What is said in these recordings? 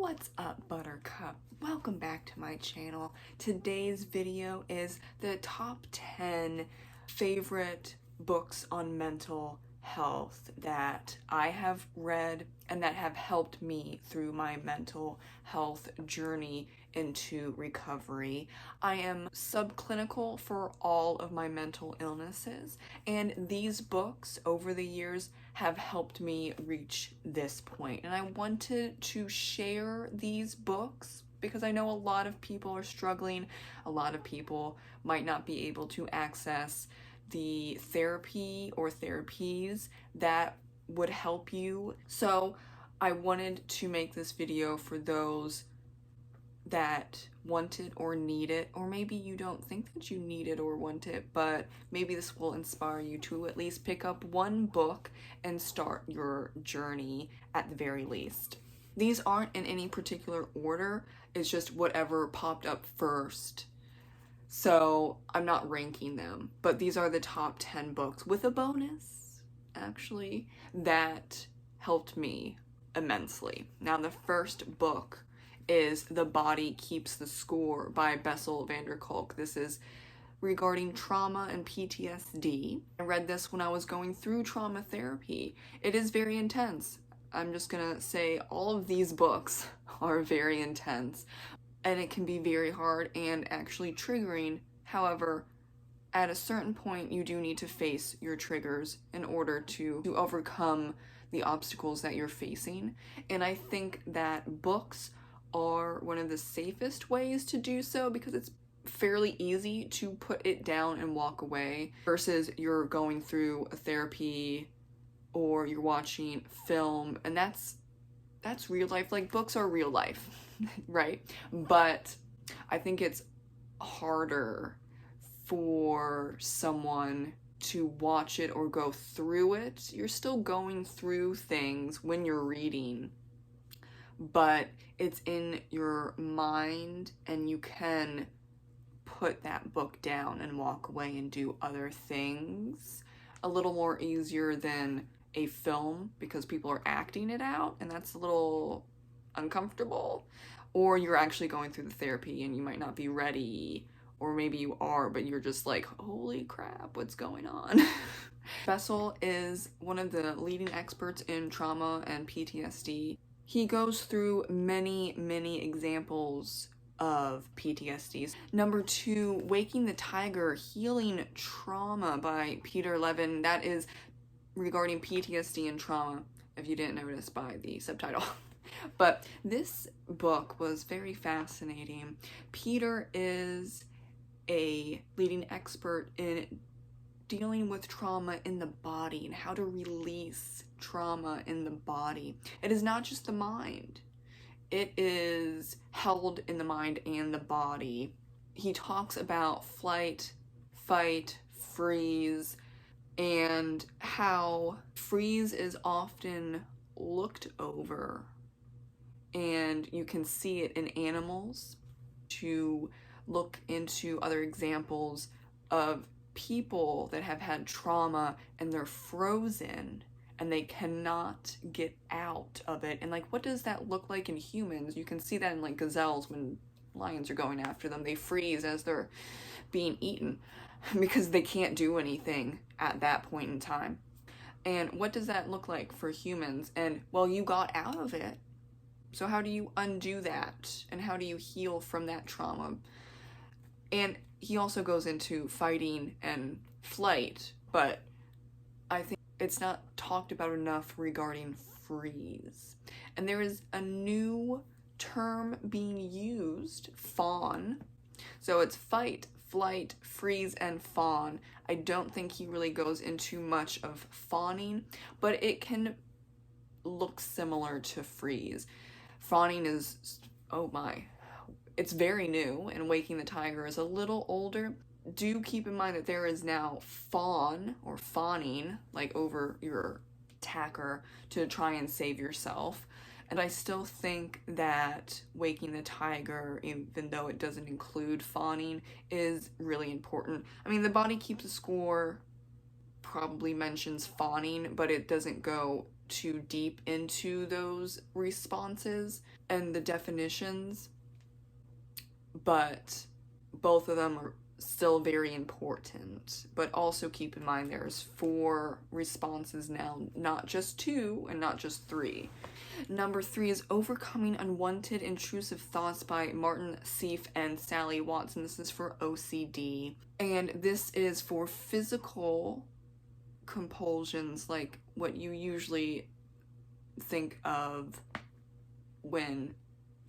What's up, Buttercup? Welcome back to my channel. Today's video is the top 10 favorite books on mental health that I have read and that have helped me through my mental health journey into recovery. I am subclinical for all of my mental illnesses, and these books over the years have helped me reach this point. And I wanted to share these books because I know a lot of people are struggling. A lot of people might not be able to access the therapy or therapies that would help you. So I wanted to make this video for those that want it or need it, or maybe you don't think that you need it or want it, but maybe this will inspire you to at least pick up one book and start your journey at the very least. These aren't in any particular order, it's just whatever popped up first. So I'm not ranking them, but these are the top 10 books with a bonus, actually, that helped me immensely. Now, the first book is The Body Keeps the Score by Bessel van der Kolk. This is regarding trauma and PTSD. I read this when I was going through trauma therapy. It is very intense. I'm just gonna say all of these books are very intense, and it can be very hard and actually triggering. However, at a certain point, you do need to face your triggers in order to overcome the obstacles that you're facing. And I think that books are one of the safest ways to do so because it's fairly easy to put it down and walk away versus you're going through a therapy or you're watching film, and that's real life. Like, books are real life, right? But I think it's harder for someone to watch it or go through it. You're still going through things when you're reading, but it's in your mind and you can put that book down and walk away and do other things a little more easier than a film because people are acting it out and that's a little uncomfortable. Or you're actually going through the therapy and you might not be ready, or maybe you are, but you're just like, holy crap, what's going on? Bessel is one of the leading experts in trauma and PTSD. He goes through many examples of PTSDs. Number 2, Waking the Tiger, Healing Trauma by Peter Levin. That is regarding PTSD and trauma, if you didn't notice by the subtitle. But this book was very fascinating. Peter is a leading expert in dealing with trauma in the body and how to release trauma in the body. It is not just the mind. It is held in the mind and the body. He talks about flight, fight, freeze, and how freeze is often looked over. And you can see it in animals. To look into other examples of people that have had trauma and they're frozen and they cannot get out of it. And like, what does that look like in humans? You can see that in like gazelles when lions are going after them. They freeze as they're being eaten because they can't do anything at that point in time. And what does that look like for humans? And well, you got out of it. So how do you undo that? And how do you heal from that trauma? And he also goes into fighting and flight, but I think it's not talked about enough regarding freeze. And there is a new term being used, fawn. So it's fight, flight, freeze, and fawn. I don't think he really goes into much of fawning, but it can look similar to freeze. Fawning is, oh my, it's very new, and Waking the Tiger is a little older. Do keep in mind that there is now fawn or fawning, like over your attacker to try and save yourself. And I still think that Waking the Tiger, even though it doesn't include fawning, is really important. I mean, The Body Keeps the Score probably mentions fawning, but it doesn't go too deep into those responses and the definitions, but both of them are still very important. But also keep in mind there's 4 responses now, not just 2 and not just 3. Number 3 is Overcoming Unwanted Intrusive Thoughts by Martin Seif and Sally Watson. This is for OCD, and this is for physical compulsions, like what you usually think of when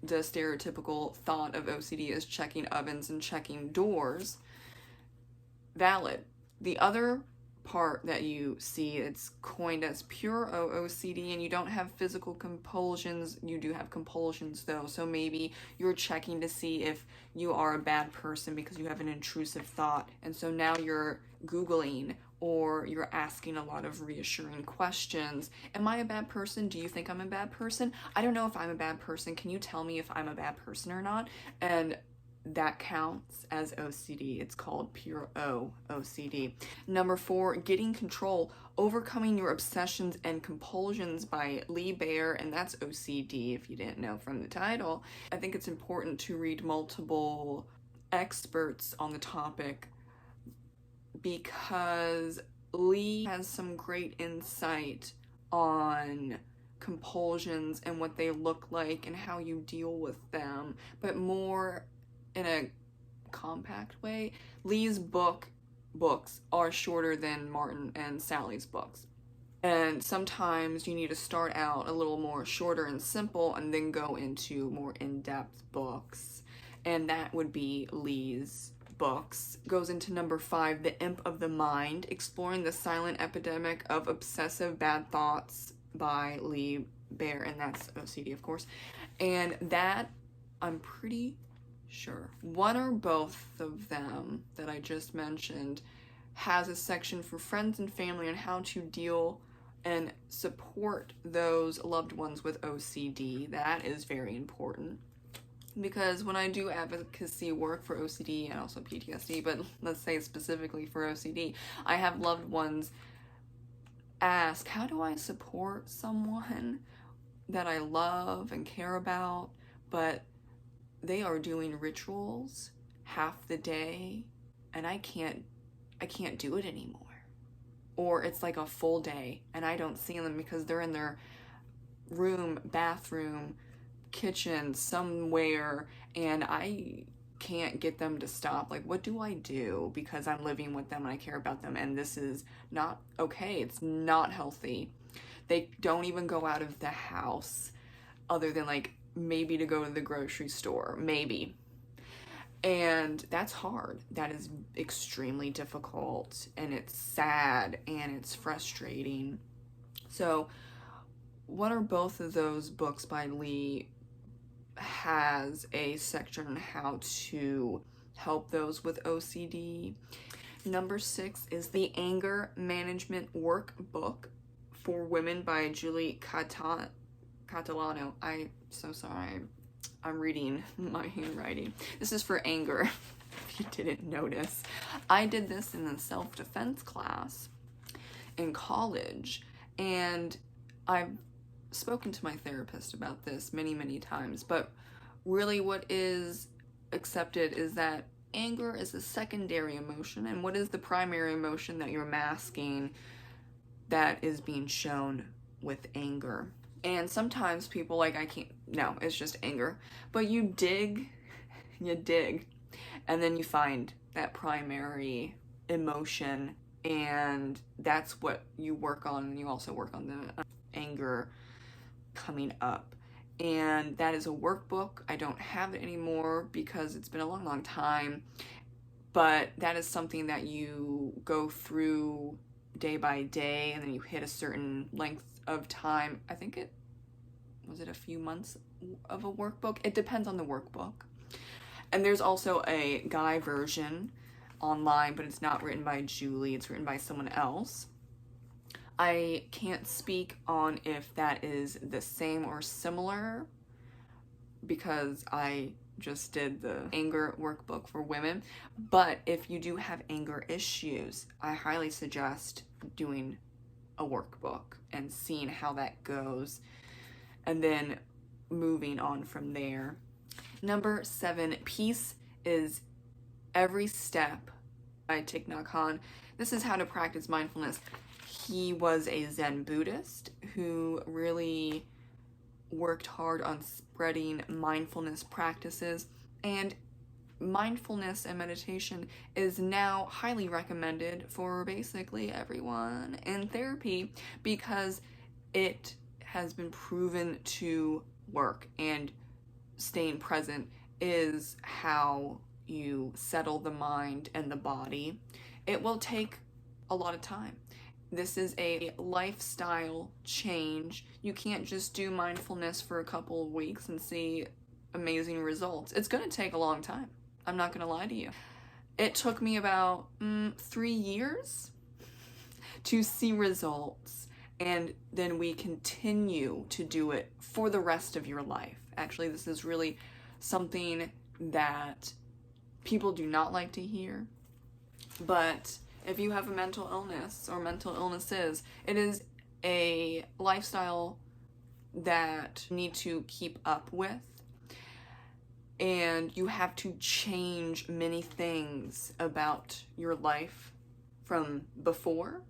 the stereotypical thought of OCD is checking ovens and checking doors. Valid. The other part that you see, it's coined as pure OCD, and you don't have physical compulsions. You do have compulsions though, so maybe you're checking to see if you are a bad person because you have an intrusive thought, and so now you're Googling or you're asking a lot of reassuring questions. Am I a bad person? Do you think I'm a bad person? I don't know if I'm a bad person. Can you tell me if I'm a bad person or not? And that counts as OCD. It's called pure OCD. Number 4, Getting Control, Overcoming Your Obsessions and Compulsions by Lee Baer, and that's OCD if you didn't know from the title. I think it's important to read multiple experts on the topic because Lee has some great insight on compulsions and what they look like and how you deal with them, but more in a compact way. Lee's books are shorter than Martin and Sally's books. And sometimes you need to start out a little more shorter and simple and then go into more in-depth books. And that would be Lee's books. Goes into number 5, The Imp of the Mind, Exploring the Silent Epidemic of Obsessive Bad Thoughts by Lee Baer, and that's OCD, of course. And that, I'm pretty sure, one or both of them that I just mentioned has a section for friends and family on how to deal and support those loved ones with OCD. That is very important, because when I do advocacy work for OCD and also PTSD, but let's say specifically for OCD, I have loved ones ask, how do I support someone that I love and care about, but they are doing rituals half the day and I can't do it anymore. Or it's like a full day and I don't see them because they're in their room, bathroom, kitchen, somewhere, and I can't get them to stop. Like, what do I do? Because I'm living with them and I care about them, and this is not okay. It's not healthy. They don't even go out of the house other than like maybe to go to the grocery store, maybe. And that's hard. That is extremely difficult, and it's sad and it's frustrating. So one or both of those books by Lee has a section on how to help those with OCD. Number 6 is The Anger Management Workbook for Women by Julie Catalano. I'm so sorry. I'm reading my handwriting. This is for anger, if you didn't notice. I did this in a self-defense class in college, and I've spoken to my therapist about this many times, but really what is accepted is that anger is a secondary emotion, and what is the primary emotion that you're masking that is being shown with anger. And sometimes people like, no, it's just anger, but you dig, and then you find that primary emotion, and that's what you work on, and you also work on the anger coming up. And that is a workbook. I don't have it anymore because it's been a long time, but that is something that you go through day by day, and then you hit a certain length of time. I think it was a few months of a workbook. It depends on the workbook. And there's also a guy version online, but it's not written by Julie, it's written by someone else. I can't speak on if that is the same or similar because I just did the anger workbook for women. But if you do have anger issues, I highly suggest doing a workbook and seeing how that goes, and then moving on from there. Number 7, Peace is Every Step by Thich Nhat Hanh. This is how to practice mindfulness. He was a Zen Buddhist who really worked hard on spreading mindfulness practices, and mindfulness and meditation is now highly recommended for basically everyone in therapy because it has been proven to work, and staying present is how you settle the mind and the body. It will take a lot of time. This is a lifestyle change. You can't just do mindfulness for a couple of weeks and see amazing results. It's going to take a long time. I'm not going to lie to you. It took me about 3 years to see results, and then we continue to do it for the rest of your life. Actually, this is really something that people do not like to hear, but if you have a mental illness or mental illnesses, it is a lifestyle that you need to keep up with, and you have to change many things about your life from before,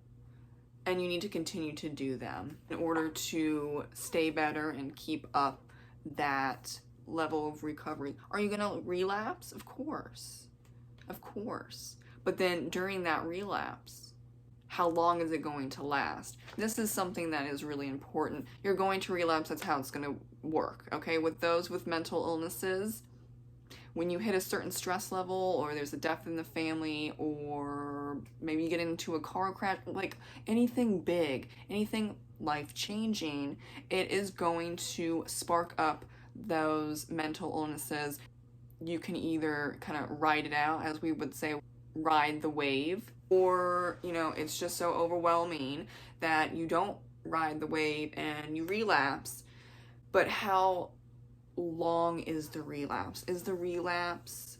and you need to continue to do them in order to stay better and keep up that level of recovery. Are you gonna relapse? Of course. But then during that relapse, how long is it going to last? This is something that is really important. You're going to relapse, that's how it's gonna work, okay? With those with mental illnesses, when you hit a certain stress level, or there's a death in the family, or maybe you get into a car crash, like anything big, anything life-changing, it is going to spark up those mental illnesses. You can either kind of ride it out, as we would say, ride the wave, or, you know, it's just so overwhelming that you don't ride the wave and you relapse. But how long is the relapse? Is the relapse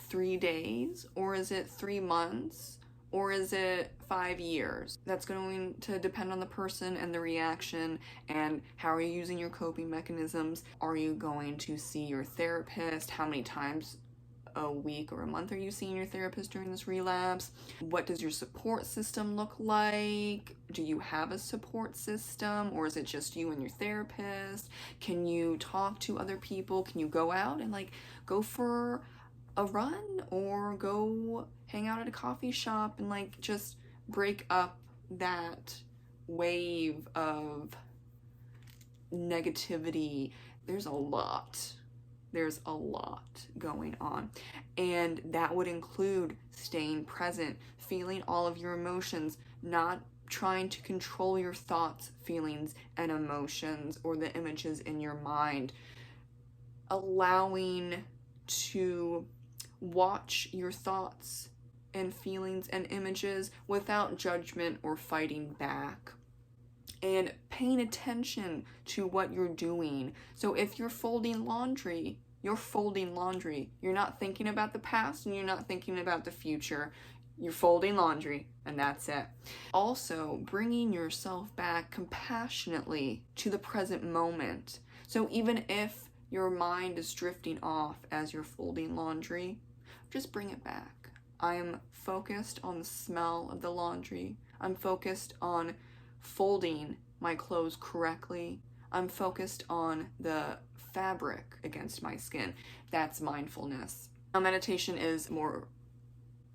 3 days, or is it 3 months, or is it 5 years? That's going to depend on the person and the reaction, and how are you using your coping mechanisms? Are you going to see your therapist? How many times a week or a month are you seeing your therapist during this relapse? What does your support system look like? Do you have a support system, or is it just you and your therapist? Can you talk to other people? Can you go out and like go for a run, or go hang out at a coffee shop and like just break up that wave of negativity? There's a lot going on, and that would include staying present, feeling all of your emotions, not trying to control your thoughts, feelings, and emotions, or the images in your mind, allowing to watch your thoughts and feelings and images without judgment or fighting back, and paying attention to what you're doing. So if you're folding laundry, you're folding laundry. You're not thinking about the past, and you're not thinking about the future. You're folding laundry, and that's it. Also, bringing yourself back compassionately to the present moment. So even if your mind is drifting off as you're folding laundry, just bring it back. I am focused on the smell of the laundry. I'm focused on folding my clothes correctly. I'm focused on the fabric against my skin. That's mindfulness. Now, meditation is more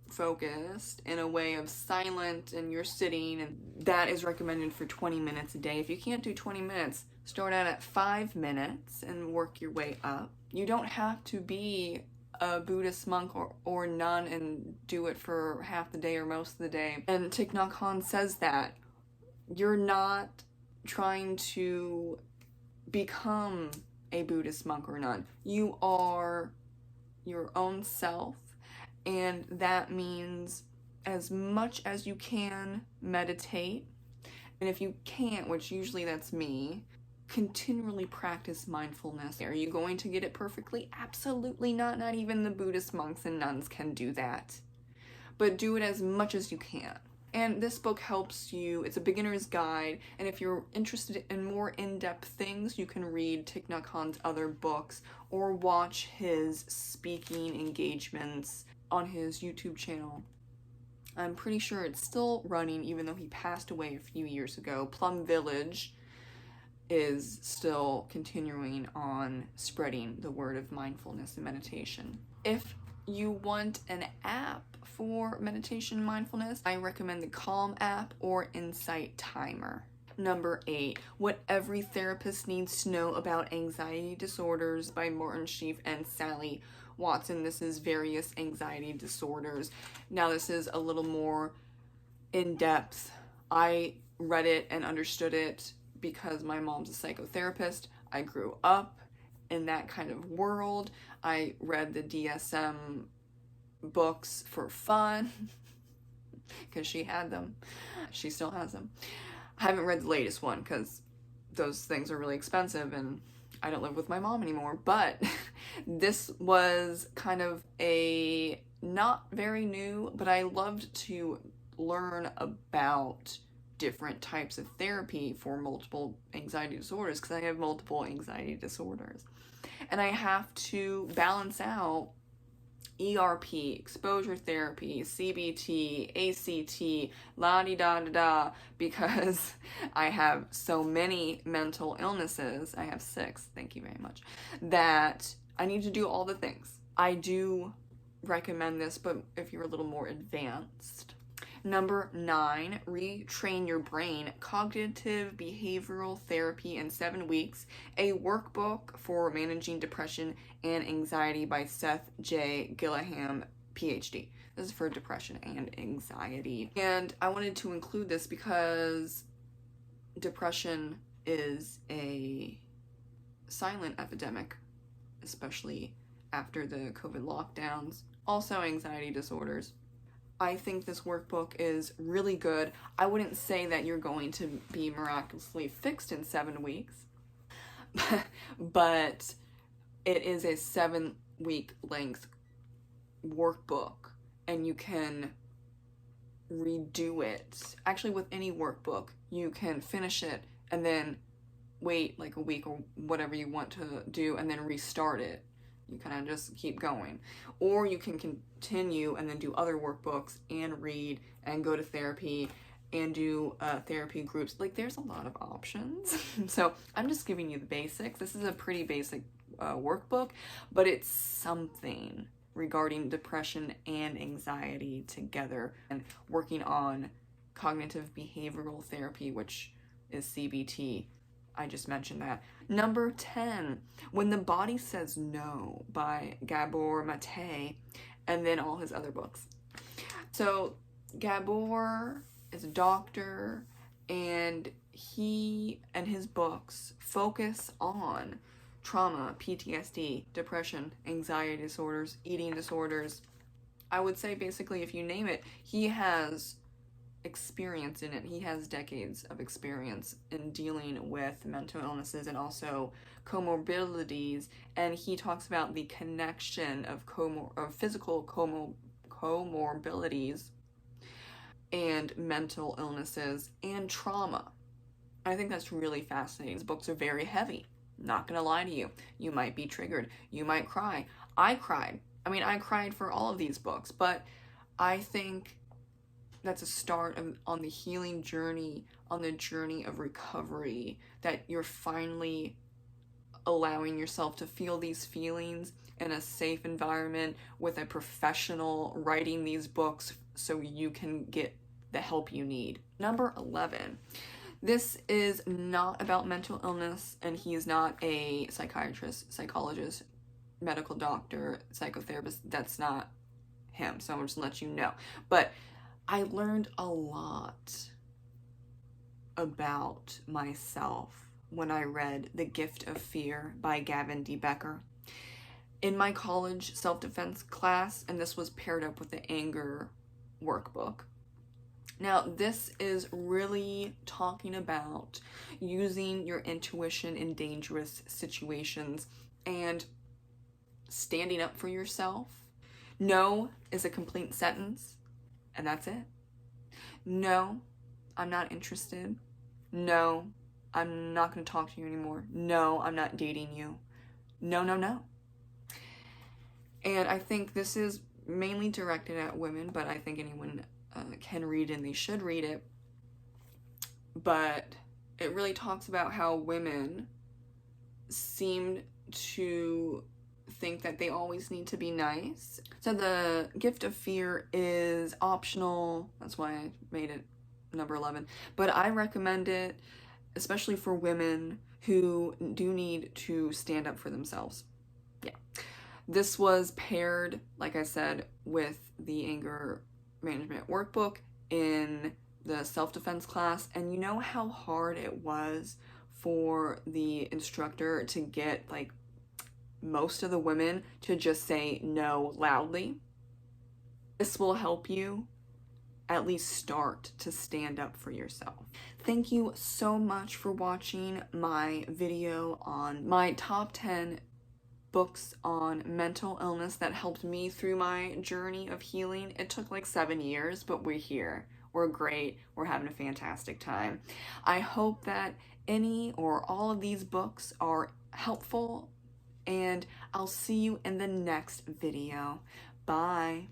focused in a way of silent, and you're sitting, and that is recommended for 20 minutes a day. If you can't do 20 minutes, start out at 5 minutes and work your way up. You don't have to be a Buddhist monk or nun and do it for half the day or most of the day. And Thich Nhat Hanh says that you're not trying to become a Buddhist monk or nun. You are your own self, and that means as much as you can meditate, and if you can't, which usually that's me, continually practice mindfulness. Are you going to get it perfectly? Absolutely not. Not even the Buddhist monks and nuns can do that. But do it as much as you can. And this book helps you, it's a beginner's guide, and if you're interested in more in-depth things, you can read Thich Nhat Hanh's other books or watch his speaking engagements on his YouTube channel. I'm pretty sure it's still running, even though he passed away a few years ago. Plum Village is still continuing on spreading the word of mindfulness and meditation. If you want an app for meditation and mindfulness, I recommend the Calm app or Insight Timer. Number 8, What Every Therapist Needs to Know About Anxiety Disorders by Martin Sheaf and Sally Watson. This is various anxiety disorders. Now this is a little more in-depth. I read it and understood it because my mom's a psychotherapist. I grew up in that kind of world. I read the DSM books for fun because she had them. She still has them. I haven't read the latest one because those things are really expensive and I don't live with my mom anymore, but this was kind of a not very new, but I loved to learn about different types of therapy for multiple anxiety disorders because I have multiple anxiety disorders. And I have to balance out ERP, exposure therapy, CBT, ACT, la-di-da-da-da, because I have so many mental illnesses, I have 6, thank you very much, that I need to do all the things. I do recommend this, but if you're a little more advanced. Number 9, Retrain Your Brain, Cognitive Behavioral Therapy in 7 Weeks, a workbook for managing depression and anxiety by Seth J. Gillingham, PhD. This is for depression and anxiety. And I wanted to include this because depression is a silent epidemic, especially after the COVID lockdowns. Also anxiety disorders. I think this workbook is really good. I wouldn't say that you're going to be miraculously fixed in 7 weeks, but it is a 7-week length workbook and you can redo it. Actually, with any workbook, you can finish it and then wait like a week or whatever you want to do and then restart it. You kind of just keep going. Or you can continue and then do other workbooks and read and go to therapy and do therapy groups. Like, there's a lot of options. So I'm just giving you the basics. This is a pretty basic workbook, but it's something regarding depression and anxiety together and working on cognitive behavioral therapy, which is CBT. I just mentioned that. Number 10, When the Body Says No by Gabor Mate, and then all his other books. So Gabor is a doctor, and he and his books focus on trauma, PTSD, depression, anxiety disorders, eating disorders. I would say basically if you name it, he has experience in it. He has decades of experience in dealing with mental illnesses and also comorbidities, and he talks about the connection of physical comorbidities and mental illnesses and trauma. I think that's really fascinating. His books are very heavy. Not gonna lie to you. You might be triggered. You might cry. I cried. I cried for all of these books, but I think that's a start on the healing journey, on the journey of recovery, that you're finally allowing yourself to feel these feelings in a safe environment with a professional writing these books so you can get the help you need. Number 11. This is not about mental illness, and he is not a psychiatrist, psychologist, medical doctor, psychotherapist. That's not him, so I'm just gonna let you know. But I learned a lot about myself when I read The Gift of Fear by Gavin D. Becker. In my college self-defense class, and this was paired up with the anger workbook. Now, this is really talking about using your intuition in dangerous situations and standing up for yourself. No is a complete sentence, and that's it. No, I'm not interested. No, I'm not going to talk to you anymore. No, I'm not dating you. No, no, no. And I think this is mainly directed at women, but I think anyone can read and they should read it. But it really talks about how women seem to think that they always need to be nice. So the gift of fear is optional. That's why I made it number 11. But I recommend it, especially for women who do need to stand up for themselves. Yeah. This was paired, like I said, with the anger management workbook in the self-defense class. And you know how hard it was for the instructor to get like most of the women to just say no loudly? This will help you at least start to stand up for yourself. Thank you so much for watching my video on my top 10 books on mental illness that helped me through my journey of healing. It took like 7 years, but we're here. We're great. We're having a fantastic time. I hope that any or all of these books are helpful, and I'll see you in the next video. Bye.